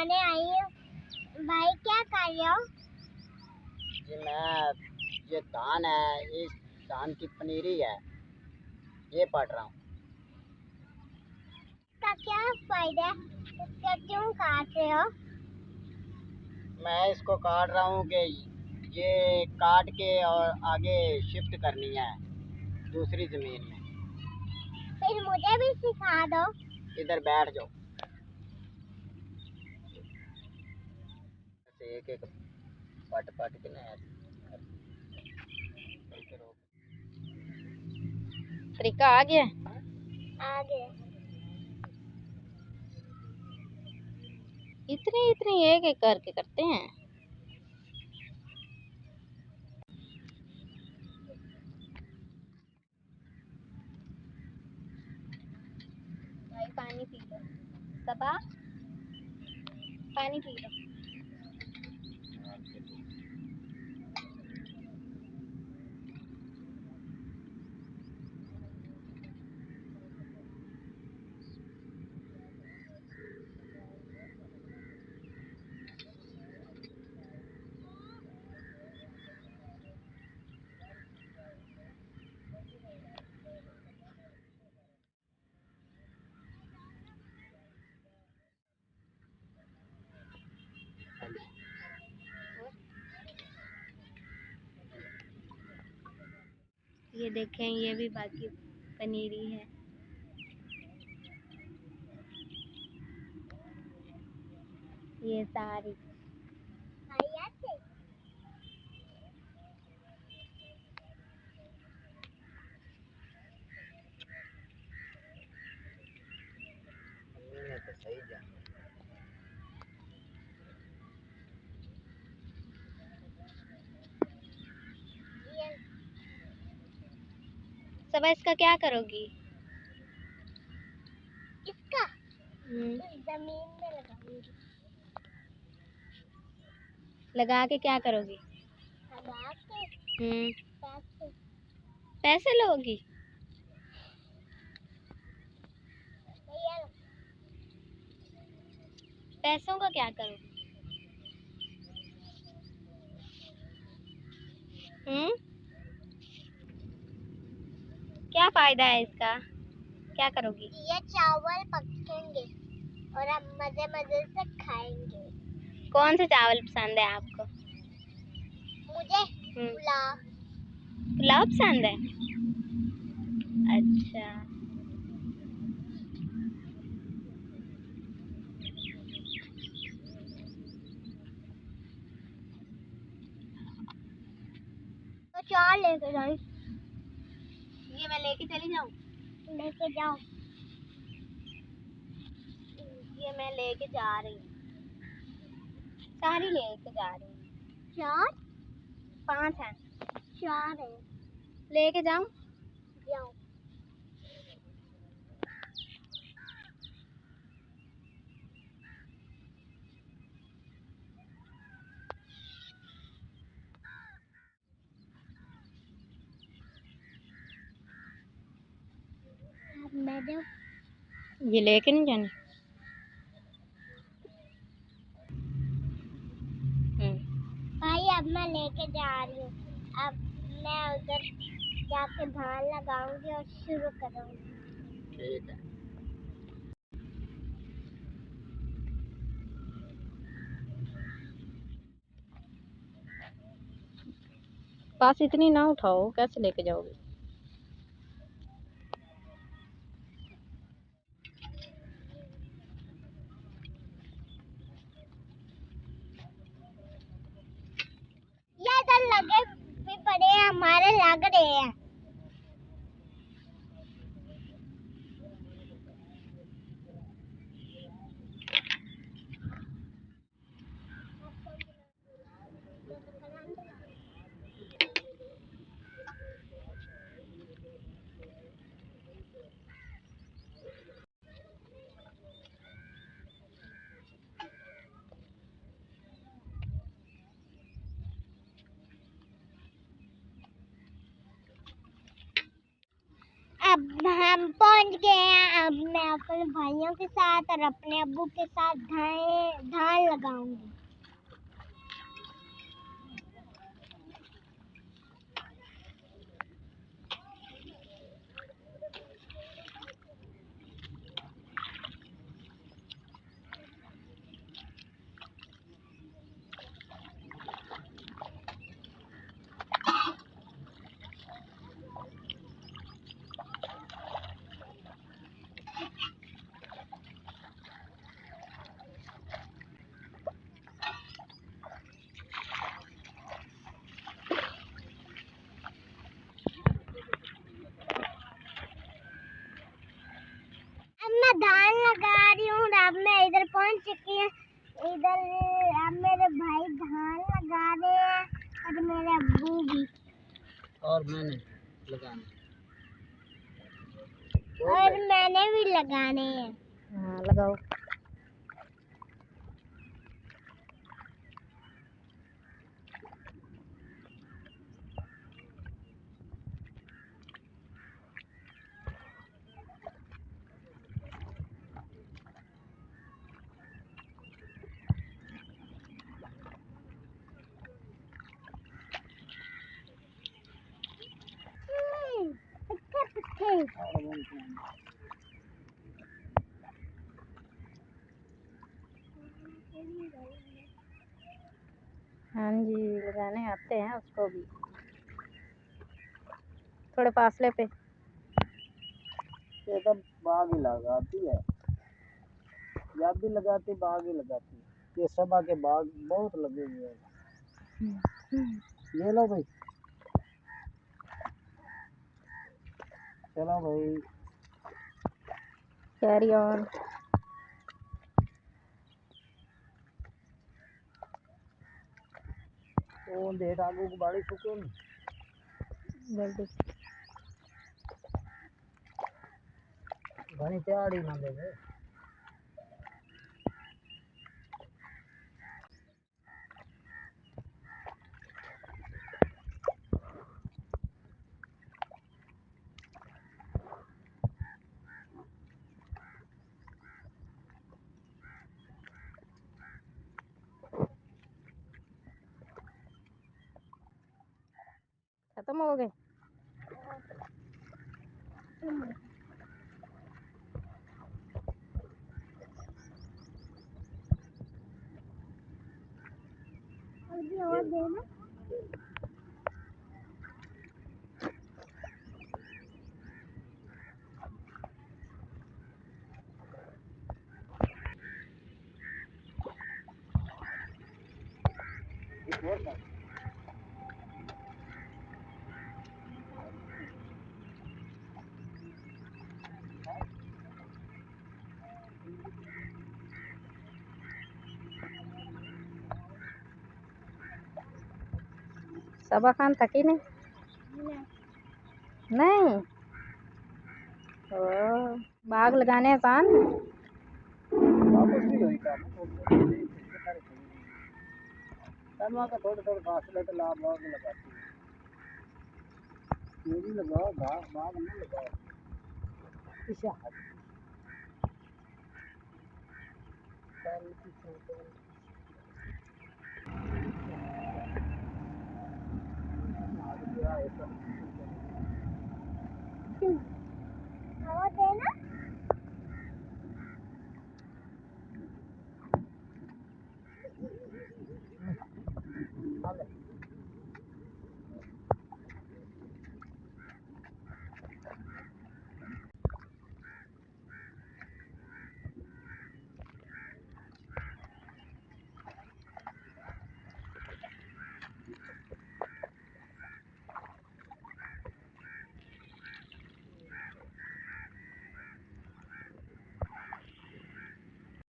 बनाने आई हूँ। भाई क्या कर रहे हो? जी मैं ये धान है, इस धान की पनीरी है, ये पढ़ रहा हूँ। इसका क्या फायदा है? इसका क्यों काट रहे हो? मैं इसको काट रहा हूँ कि ये काट के और आगे शिफ्ट करनी है दूसरी ज़मीन में। फिर मुझे भी सिखा दो। इधर बैठ जाओ। एक एक पट पट के ना तरीका आ गया। आगे इतने इतने एक एक करके करते हैं। भाई पानी पी लो। सबा पानी पी लो। ये देखें, ये भी बाकी पनीरी है। ये सारी तो सही जा। सबा इसका क्या करोगी? इसका जमीन में लगाऊंगी। लगा के क्या करोगी? लगा के पैसे पैसे लोगी? ये लो। पैसों का क्या करोगी? क्या फायदा है इसका? क्या करोगी? ये चावल पकेंगे और हम मजे मजे से खाएंगे। कौन से चावल पसंद है आपको? मुझे पुलाव। पुलाव पसंद है? अच्छा। तो चावल लेके जाओ। ये मैं लेके चली जाऊँ? लेके जाओ। ये मैं लेके जा रही हूँ, सारी लेके जा रही हूँ। 4 5 हैं। 4 है। लेके जाऊँ? जाओ। मैडम ये लेके नहीं जानी? भाई अब मैं लेके जा रही हूँ। अब मैं उधर जाके धान लगाऊंगी और शुरू करूंगी। ठीक है। पास इतनी ना उठाओ, कैसे लेके जाओगे? ये इधर लगे भी पड़े हैं, हमारे लग रहे हैं। हम पहुंच गए हैं। अब मैं अपने भाइयों के साथ और अपने अब्बू के साथ धान लगाऊंगी। मैं धान लगा रही हूँ। अब मैं इधर पहुँच चुकी हूँ। इधर अब मेरे भाई धान लगा रहे हैं और मेरे अब्बू भी। और मैंने लगाने और मैंने भी लगाने हैं। हाँ लगाओ। हाँ जी, लगाने आते हैं उसको भी, थोड़े फासले पे। ये तो बाग ही लगाती है, या भी लगाती बाग ही लगाती है। ये सब आके बाग बहुत लगे हुए हैं। ये लो भाई, चलो भाई, कैरी ऑन। वो देख आगू को बाड़ी सुकून जल्दी घनी त्याड़ी ना देवे। खत्म हो गए। और देना। सबा खान थकी नहीं? नहीं। ओ, बाग लगाने आसान। का थोड़े थोड़े फासले पे लाभ बाग लगाती है। ये भी लगाओ, बाग में लगाओ। इसे हट